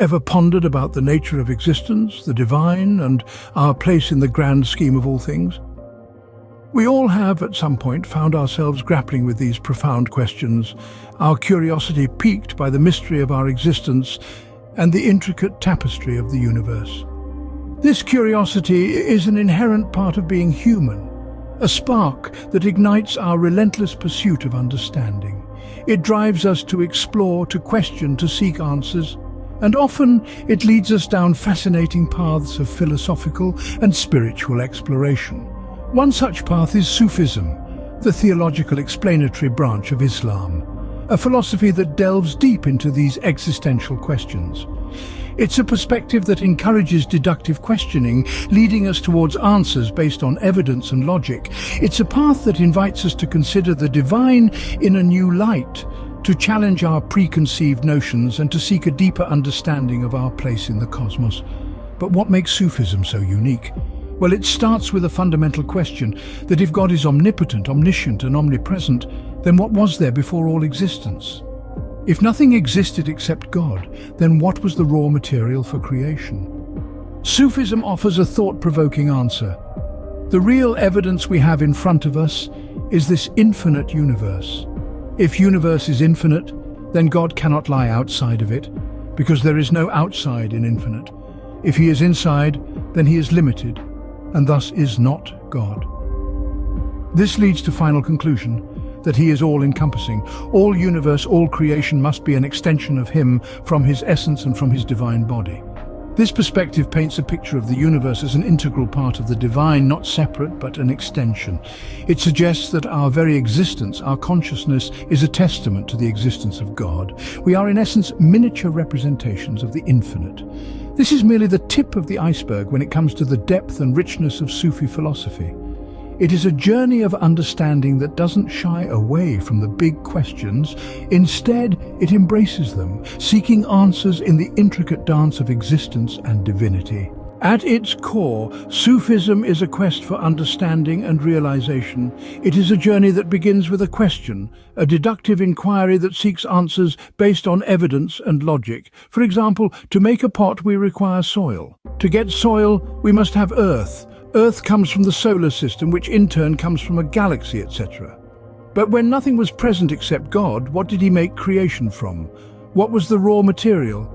ever pondered about the nature of existence, the divine, and our place in the grand scheme of all things? We all have, at some point, found ourselves grappling with these profound questions, our curiosity piqued by the mystery of our existence and the intricate tapestry of the universe. This curiosity is an inherent part of being human, a spark that ignites our relentless pursuit of understanding. It drives us to explore, to question, to seek answers, and often it leads us down fascinating paths of philosophical and spiritual exploration. One such path is Sufism, the theological explanatory branch of Islam, a philosophy that delves deep into these existential questions. It's a perspective that encourages deductive questioning, leading us towards answers based on evidence and logic. It's a path that invites us to consider the divine in a new light, to challenge our preconceived notions and to seek a deeper understanding of our place in the cosmos. But what makes Sufism so unique? Well, it starts with a fundamental question, that if God is omnipotent, omniscient and omnipresent, then what was there before all existence? If nothing existed except God, then what was the raw material for creation? Sufism offers a thought-provoking answer. The real evidence we have in front of us is this infinite universe. If universe is infinite, then God cannot lie outside of it, because there is no outside in infinite. If he is inside, then he is limited, and thus is not God. This leads to final conclusion, that he is all-encompassing. All universe, all creation must be an extension of him from his essence and from his divine body. This perspective paints a picture of the universe as an integral part of the divine, not separate but an extension. It suggests that our very existence, our consciousness, is a testament to the existence of God. We are in essence miniature representations of the infinite. This is merely the tip of the iceberg when it comes to the depth and richness of Sufi philosophy. It is a journey of understanding that doesn't shy away from the big questions. Instead, it embraces them, seeking answers in the intricate dance of existence and divinity. At its core, Sufism is a quest for understanding and realization. It is a journey that begins with a question, a deductive inquiry that seeks answers based on evidence and logic. For example, to make a pot we require soil. To get soil, we must have earth. Earth comes from the solar system, which in turn comes from a galaxy, etc. But when nothing was present except God, what did he make creation from? What was the raw material?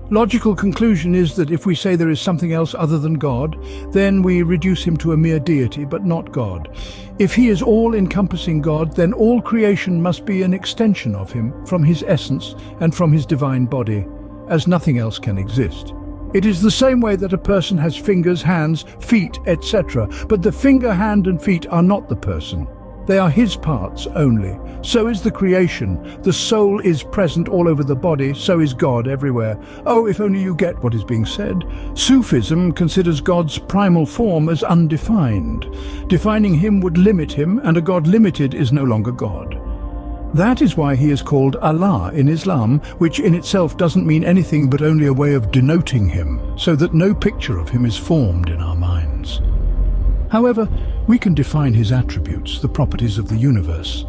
Logical conclusion is that if we say there is something else other than God, then we reduce him to a mere deity, but not God. If he is all-encompassing God, then all creation must be an extension of him, from his essence and from his divine body, as nothing else can exist. It is the same way that a person has fingers, hands, feet, etc. But the finger, hand and feet are not the person. They are his parts only. So is the creation. The soul is present all over the body, so is God everywhere. Oh, if only you get what is being said. Sufism considers God's primal form as undefined. Defining him would limit him, and a God limited is no longer God. That is why he is called Allah in Islam, which in itself doesn't mean anything but only a way of denoting him, so that no picture of him is formed in our minds. However, we can define his attributes, the properties of the universe.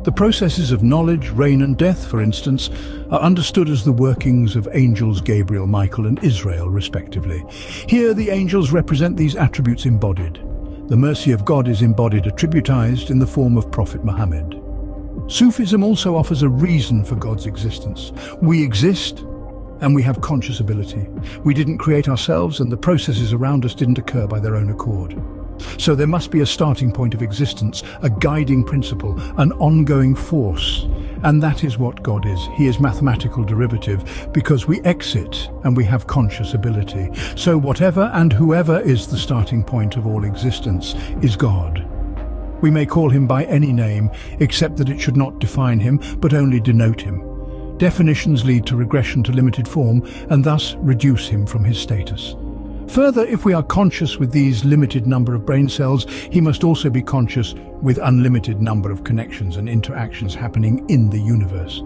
The processes of knowledge, reign and death, for instance, are understood as the workings of angels Gabriel, Michael and Israel, respectively. Here the angels represent these attributes embodied. The mercy of God is embodied, attributized in the form of Prophet Muhammad. Sufism also offers a reason for God's existence. We exist, and we have conscious ability. We didn't create ourselves, and the processes around us didn't occur by their own accord. So there must be a starting point of existence, a guiding principle, an ongoing force. And that is what God is. He is mathematical derivative, because we exist and we have conscious ability. So whatever and whoever is the starting point of all existence is God. We may call him by any name, except that it should not define him, but only denote him. Definitions lead to regression to limited form, and thus reduce him from his status. Further, if we are conscious with these limited number of brain cells, he must also be conscious with unlimited number of connections and interactions happening in the universe.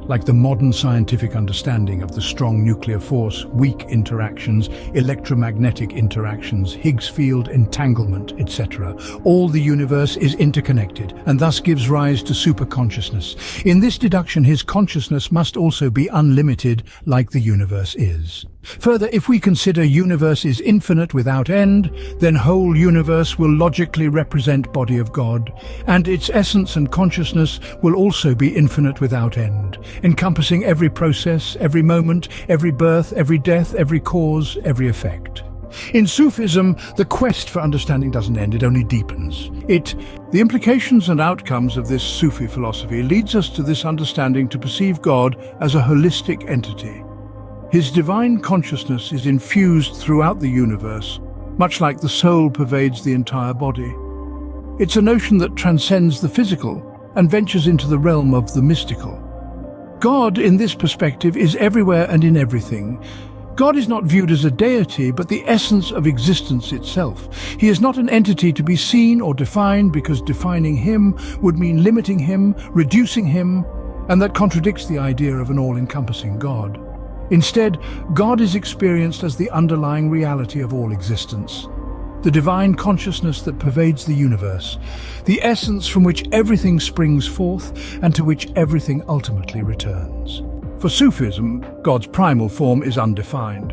like the modern scientific understanding of the strong nuclear force, weak interactions, electromagnetic interactions, Higgs field entanglement, etc. All the universe is interconnected and thus gives rise to superconsciousness. In this deduction, his consciousness must also be unlimited, like the universe is. Further, if we consider universe is infinite without end, then whole universe will logically represent body of God, and its essence and consciousness will also be infinite without end, encompassing every process, every moment, every birth, every death, every cause, every effect. In Sufism, the quest for understanding doesn't end, it only deepens. The implications and outcomes of this Sufi philosophy leads us to this understanding to perceive God as a holistic entity. His divine consciousness is infused throughout the universe, much like the soul pervades the entire body. It's a notion that transcends the physical and ventures into the realm of the mystical. God, in this perspective, is everywhere and in everything. God is not viewed as a deity, but the essence of existence itself. He is not an entity to be seen or defined, because defining him would mean limiting him, reducing him, and that contradicts the idea of an all-encompassing God. Instead, God is experienced as the underlying reality of all existence, the divine consciousness that pervades the universe, the essence from which everything springs forth and to which everything ultimately returns. For Sufism, God's primal form is undefined.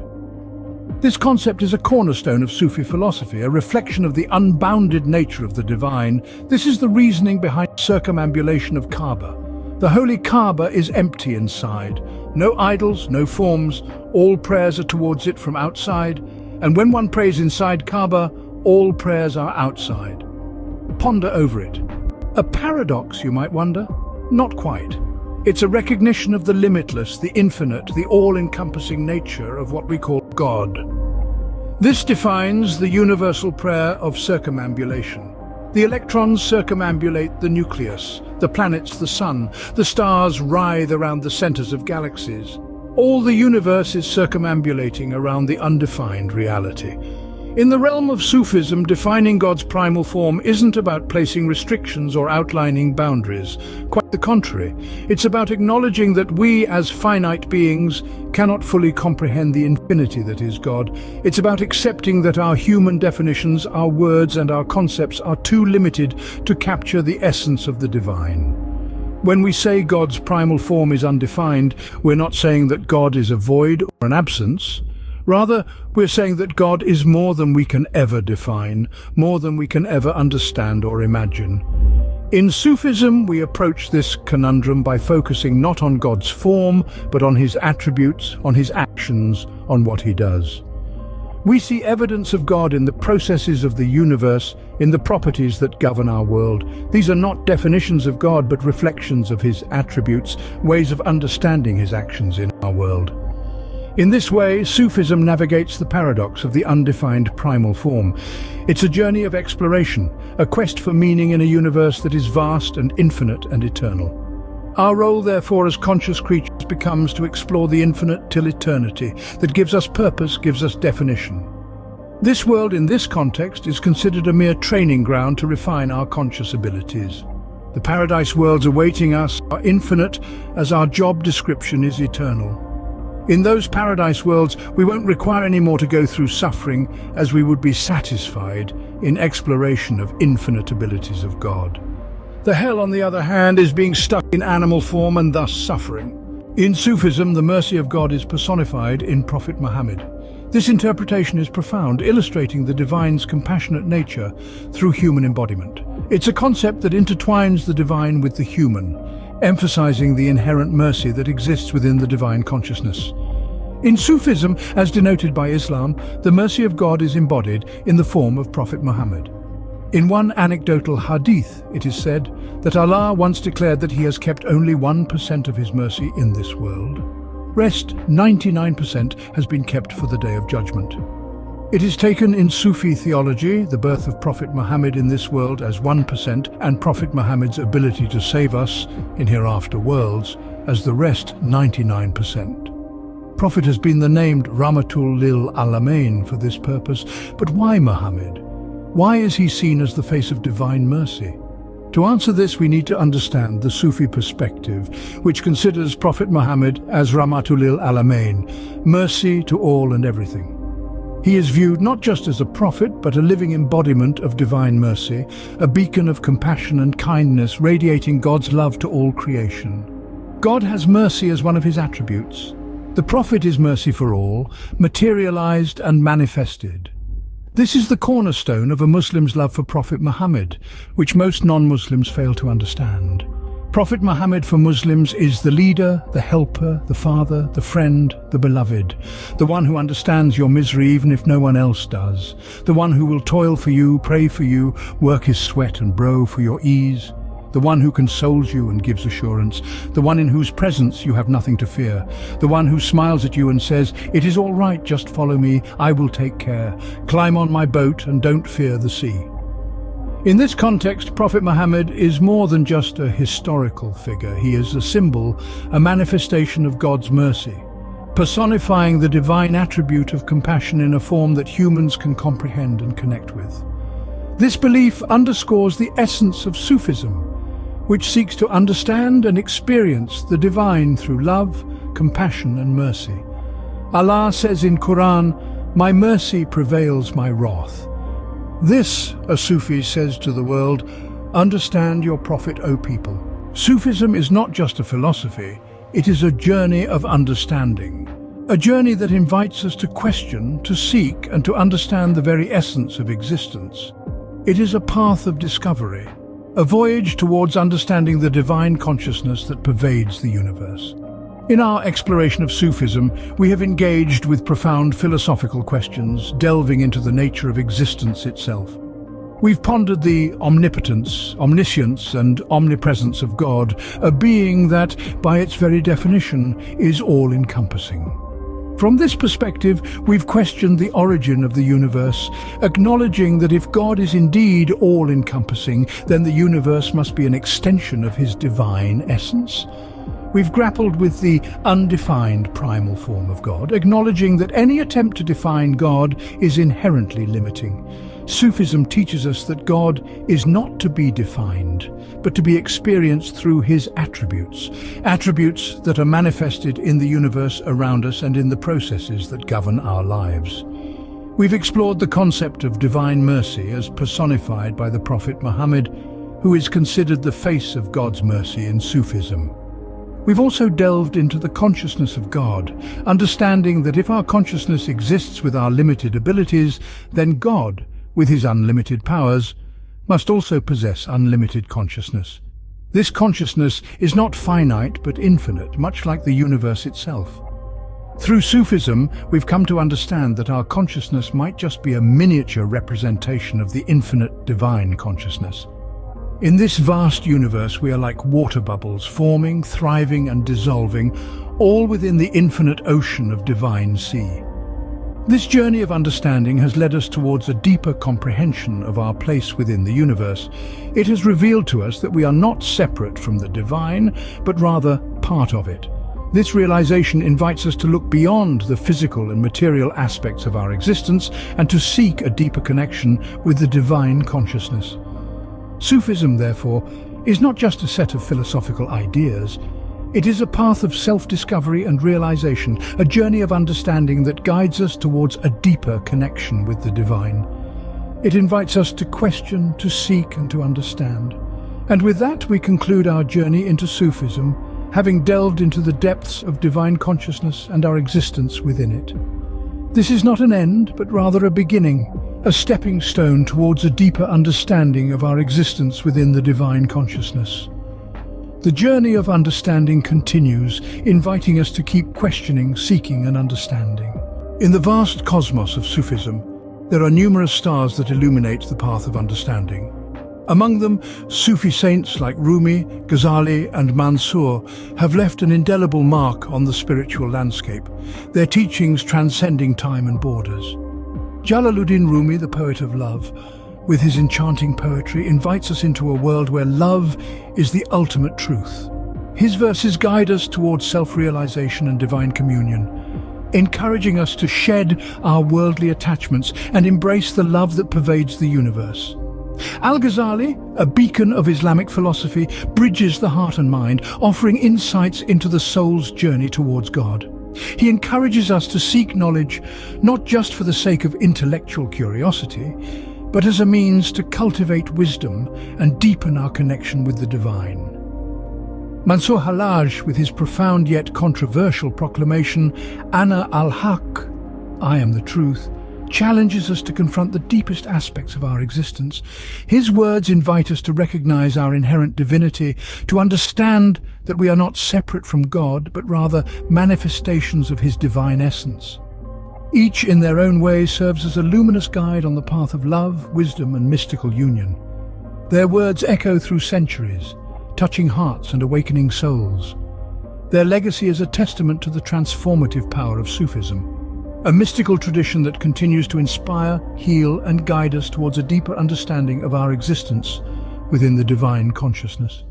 This concept is a cornerstone of Sufi philosophy, a reflection of the unbounded nature of the divine. This is the reasoning behind circumambulation of Kaaba. The holy Kaaba is empty inside. No idols, no forms, all prayers are towards it from outside, and when one prays inside Kaaba, all prayers are outside. Ponder over it. A paradox, you might wonder? Not quite. It's a recognition of the limitless, the infinite, the all-encompassing nature of what we call God. This defines the universal prayer of circumambulation. The electrons circumambulate the nucleus, the planets the sun, the stars writhe around the centers of galaxies. All the universe is circumambulating around the undefined reality. In the realm of Sufism, defining God's primal form isn't about placing restrictions or outlining boundaries. Quite the contrary. It's about acknowledging that we, as finite beings, cannot fully comprehend the infinity that is God. It's about accepting that our human definitions, our words and our concepts are too limited to capture the essence of the divine. When we say God's primal form is undefined, we're not saying that God is a void or an absence. Rather, we're saying that God is more than we can ever define, more than we can ever understand or imagine. In Sufism, we approach this conundrum by focusing not on God's form, but on his attributes, on his actions, on what he does. We see evidence of God in the processes of the universe, in the properties that govern our world. These are not definitions of God, but reflections of his attributes, ways of understanding his actions in our world. In this way, Sufism navigates the paradox of the undefined primal form. It's a journey of exploration, a quest for meaning in a universe that is vast and infinite and eternal. Our role, therefore, as conscious creatures becomes to explore the infinite till eternity, that gives us purpose, gives us definition. This world, in this context, is considered a mere training ground to refine our conscious abilities. The paradise worlds awaiting us are infinite, as our job description is eternal. In those paradise worlds, we won't require any more to go through suffering, as we would be satisfied in exploration of infinite abilities of God. The hell, on the other hand, is being stuck in animal form and thus suffering. In Sufism, the mercy of God is personified in Prophet Muhammad. This interpretation is profound, illustrating the divine's compassionate nature through human embodiment. It's a concept that intertwines the divine with the human, emphasizing the inherent mercy that exists within the divine consciousness. In Sufism, as denoted by Islam, the mercy of God is embodied in the form of Prophet Muhammad. In one anecdotal hadith, it is said that Allah once declared that he has kept only 1% of his mercy in this world. Rest 99% has been kept for the Day of Judgment. It is taken in Sufi theology, the birth of Prophet Muhammad in this world as 1%, and Prophet Muhammad's ability to save us in hereafter worlds as the rest 99%. Prophet has been the named Rahmatul lil Alamain for this purpose, but why Muhammad? Why is he seen as the face of divine mercy? To answer this, we need to understand the Sufi perspective, which considers Prophet Muhammad as Rahmatulil Alamein, mercy to all and everything. He is viewed not just as a prophet, but a living embodiment of divine mercy, a beacon of compassion and kindness radiating God's love to all creation. God has mercy as one of his attributes. The prophet is mercy for all, materialized and manifested. This is the cornerstone of a Muslim's love for Prophet Muhammad, which most non-Muslims fail to understand. Prophet Muhammad for Muslims is the leader, the helper, the father, the friend, the beloved, the one who understands your misery even if no one else does, the one who will toil for you, pray for you, work his sweat and brow for your ease, the one who consoles you and gives assurance, the one in whose presence you have nothing to fear, the one who smiles at you and says, "It is all right, just follow me, I will take care. Climb on my boat and don't fear the sea." In this context, Prophet Muhammad is more than just a historical figure. He is a symbol, a manifestation of God's mercy, personifying the divine attribute of compassion in a form that humans can comprehend and connect with. This belief underscores the essence of Sufism, which seeks to understand and experience the divine through love, compassion and mercy. Allah says in Quran, "My mercy prevails my wrath." This, a Sufi says to the world, understand your prophet, O people. Sufism is not just a philosophy, it is a journey of understanding. A journey that invites us to question, to seek and to understand the very essence of existence. It is a path of discovery, a voyage towards understanding the divine consciousness that pervades the universe. In our exploration of Sufism, we have engaged with profound philosophical questions, delving into the nature of existence itself. We've pondered the omnipotence, omniscience, and omnipresence of God, a being that, by its very definition, is all-encompassing. From this perspective, we've questioned the origin of the universe, acknowledging that if God is indeed all-encompassing, then the universe must be an extension of his divine essence. We've grappled with the undefined primal form of God, acknowledging that any attempt to define God is inherently limiting. Sufism teaches us that God is not to be defined, but to be experienced through his attributes, attributes that are manifested in the universe around us and in the processes that govern our lives. We've explored the concept of divine mercy as personified by the Prophet Muhammad, who is considered the face of God's mercy in Sufism. We've also delved into the consciousness of God, understanding that if our consciousness exists with our limited abilities, then God, with his unlimited powers, must also possess unlimited consciousness. This consciousness is not finite but infinite, much like the universe itself. Through Sufism, we've come to understand that our consciousness might just be a miniature representation of the infinite divine consciousness. In this vast universe, we are like water bubbles, forming, thriving and dissolving, all within the infinite ocean of divine sea. This journey of understanding has led us towards a deeper comprehension of our place within the universe. It has revealed to us that we are not separate from the divine, but rather part of it. This realization invites us to look beyond the physical and material aspects of our existence and to seek a deeper connection with the divine consciousness. Sufism, therefore, is not just a set of philosophical ideas. It is a path of self-discovery and realization, a journey of understanding that guides us towards a deeper connection with the divine. It invites us to question, to seek and to understand. And with that, we conclude our journey into Sufism, having delved into the depths of divine consciousness and our existence within it. This is not an end, but rather a beginning, a stepping stone towards a deeper understanding of our existence within the divine consciousness. The journey of understanding continues, inviting us to keep questioning, seeking and understanding. In the vast cosmos of Sufism, there are numerous stars that illuminate the path of understanding. Among them, Sufi saints like Rumi, Ghazali and Mansour have left an indelible mark on the spiritual landscape, their teachings transcending time and borders. Jalaluddin Rumi, the poet of love, with his enchanting poetry, invites us into a world where love is the ultimate truth. His verses guide us towards self-realization and divine communion, encouraging us to shed our worldly attachments and embrace the love that pervades the universe. Al-Ghazali, a beacon of Islamic philosophy, bridges the heart and mind, offering insights into the soul's journey towards God. He encourages us to seek knowledge not just for the sake of intellectual curiosity, but as a means to cultivate wisdom and deepen our connection with the divine. Mansur Halaj, with his profound yet controversial proclamation, Ana al-Haq, I am the truth, challenges us to confront the deepest aspects of our existence. His words invite us to recognize our inherent divinity, to understand that we are not separate from God, but rather manifestations of his divine essence. Each in their own way serves as a luminous guide on the path of love, wisdom, and mystical union. Their words echo through centuries, touching hearts and awakening souls. Their legacy is a testament to the transformative power of Sufism, a mystical tradition that continues to inspire, heal, and guide us towards a deeper understanding of our existence within the divine consciousness.